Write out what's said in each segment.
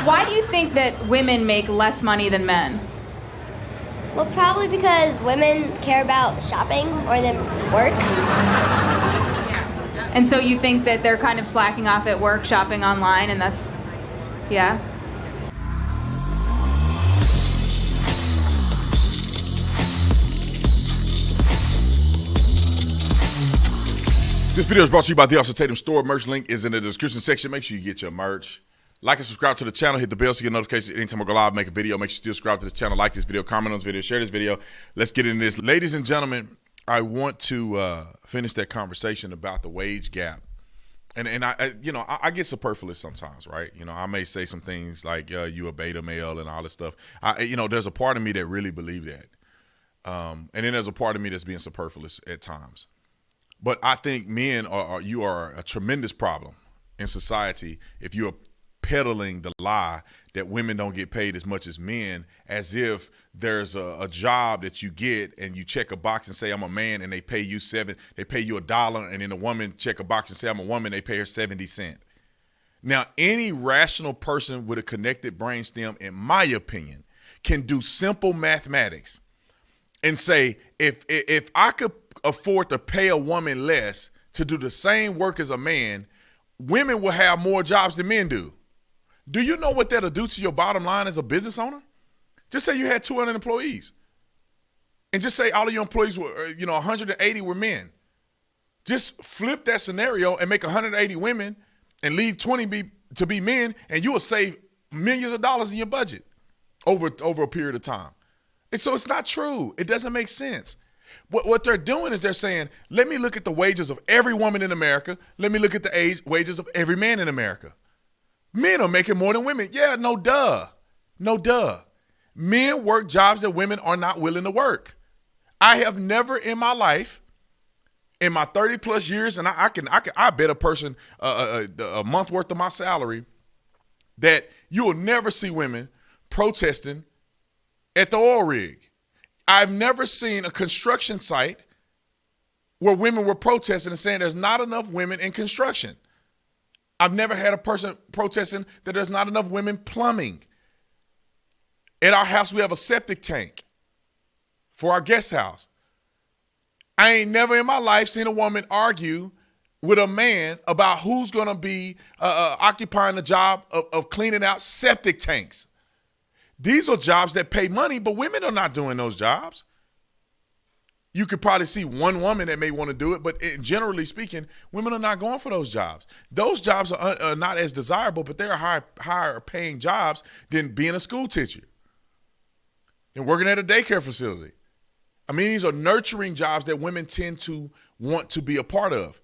Why do you think that women make less money than men? Well, probably because women care about shopping more than work. And so you think that they're kind of slacking off at work, shopping online, and that's, yeah? This video is brought to you by the Officer Tatum Store. Merch link is in the description section. Make sure you get your merch. Like and subscribe to the channel. Hit the bell so you get notifications anytime I go live, make a video. Make sure you still subscribe to this channel. Like this video, comment on this video, share this video. Let's get into this. Ladies and gentlemen, I want to finish that conversation about the wage gap. And I get superfluous sometimes, right? You know, I may say some things like you a beta male and all this stuff. There's a part of me that really believe that. And then there's a part of me that's being superfluous at times. But I think men are a tremendous problem in society if you're peddling the lie that women don't get paid as much as men, as if there's a job that you get and you check a box and say I'm a man and they pay you $1, and then a woman check a box and say I'm a woman, they pay her 70 cents. Now, any rational person with a connected brainstem, in my opinion, can do simple mathematics and say if I could afford to pay a woman less to do the same work as a man, women will have more jobs than men do. Do you know what that'll do to your bottom line as a business owner? Just say you had 200 employees and just say all of your employees were, 180 were men. Just flip that scenario and make 180 women and leave 20 to be men, and you will save millions of dollars in your budget over a period of time. And so it's not true. It doesn't make sense. What they're doing is they're saying, let me look at the wages of every woman in America. Let me look at the wages of every man in America. Men are making more than women. Yeah, no duh. Men work jobs that women are not willing to work. I have never in my life, in my 30 plus years, and I bet a person a month worth of my salary, that you will never see women protesting at the oil rig. I've never seen a construction site where women were protesting and saying there's not enough women in construction. I've never had a person protesting that there's not enough women plumbing. At our house, we have a septic tank for our guest house. I ain't never in my life seen a woman argue with a man about who's going to be occupying the job of cleaning out septic tanks. These are jobs that pay money, but women are not doing those jobs. You could probably see one woman that may want to do it, but generally speaking, women are not going for those jobs. Those jobs are not as desirable, but they're higher paying jobs than being a school teacher and working at a daycare facility. I mean, these are nurturing jobs that women tend to want to be a part of.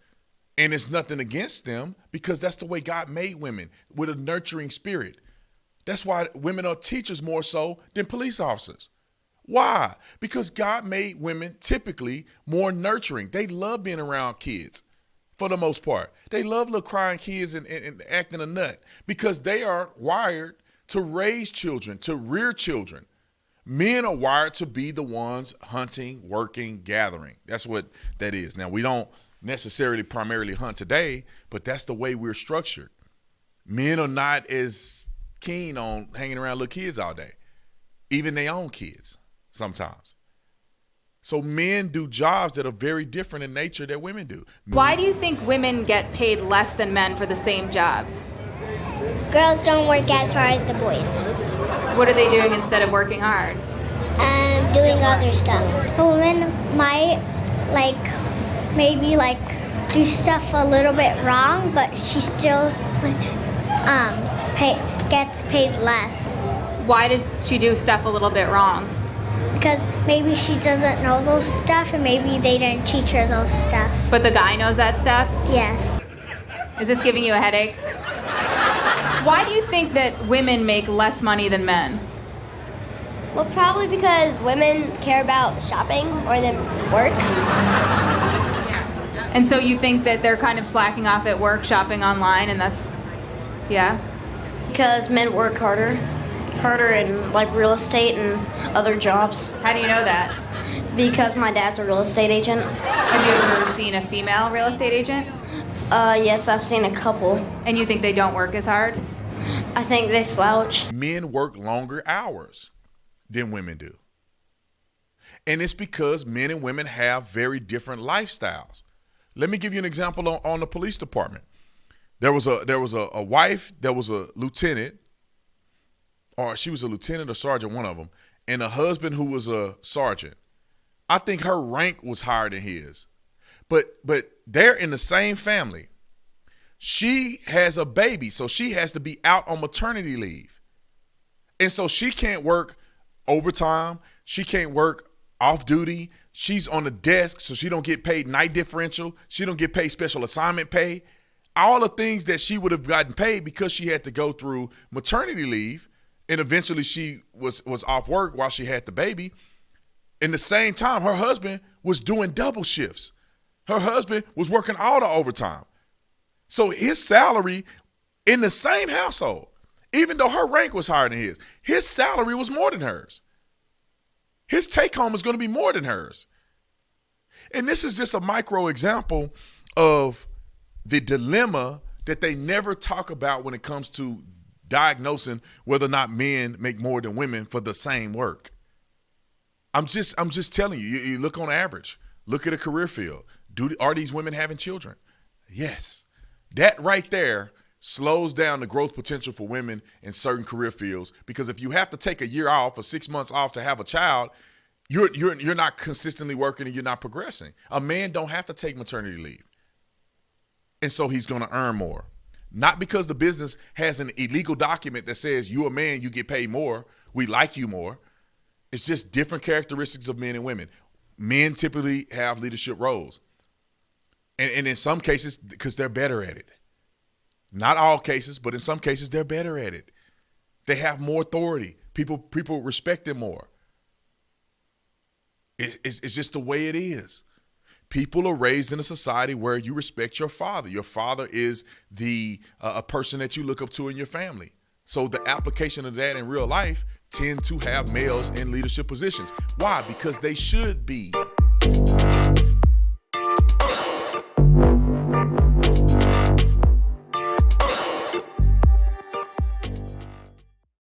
And it's nothing against them because that's the way God made women, with a nurturing spirit. That's why women are teachers more so than police officers. Why? Because God made women typically more nurturing. They love being around kids for the most part. They love little crying kids and acting a nut because they are wired to raise children, to rear children. Men are wired to be the ones hunting, working, gathering. That's what that is. Now, we don't necessarily primarily hunt today, but that's the way we're structured. Men are not as keen on hanging around little kids all day, even their own kids sometimes. So men do jobs that are very different in nature that women do. Why do you think women get paid less than men for the same jobs? Girls don't work as hard as the boys. What are they doing instead of working hard? Doing other stuff. A woman might maybe do stuff a little bit wrong, but she still gets paid less. Why does she do stuff a little bit wrong? Because maybe she doesn't know those stuff and maybe they didn't teach her those stuff. But the guy knows that stuff? Yes. Is this giving you a headache? Why do you think that women make less money than men? Well, probably because women care about shopping more than work. And so you think that they're kind of slacking off at work, shopping online, and that's, yeah? Because men work harder in real estate and other jobs. How do you know that? Because my dad's a real estate agent. Have you ever seen a female real estate agent? Yes, I've seen a couple. And you think they don't work as hard? I think they slouch. Men work longer hours than women do. And it's because men and women have very different lifestyles. Let me give you an example on the police department. There was a wife that was a lieutenant, or she was a lieutenant or sergeant, one of them, and a husband who was a sergeant. I think her rank was higher than his. But they're in the same family. She has a baby, so she has to be out on maternity leave. And so she can't work overtime. She can't work off duty. She's on the desk, so she don't get paid night differential. She don't get paid special assignment pay. All the things that she would have gotten paid because she had to go through maternity leave, and eventually she was off work while she had the baby. In the same time, her husband was doing double shifts. Her husband was working all the overtime. So his salary in the same household, even though her rank was higher than his salary was more than hers. His take home is going to be more than hers. And this is just a micro example of the dilemma that they never talk about when it comes to diagnosing whether or not men make more than women for the same work. I'm just telling you, you look on average, look at a career field. Are these women having children? Yes. That right there slows down the growth potential for women in certain career fields, because if you have to take a year off or 6 months off to have a child, you're not consistently working and you're not progressing. A man don't have to take maternity leave. And so he's going to earn more. Not because the business has an illegal document that says you're a man, you get paid more, we like you more. It's just different characteristics of men and women. Men typically have leadership roles. And in some cases, because they're better at it. Not all cases, but in some cases, they're better at it. They have more authority. People respect them more. It's just the way it is. People are raised in a society where you respect your father. Your father is a person that you look up to in your family. So the application of that in real life tend to have males in leadership positions. Why? Because they should be.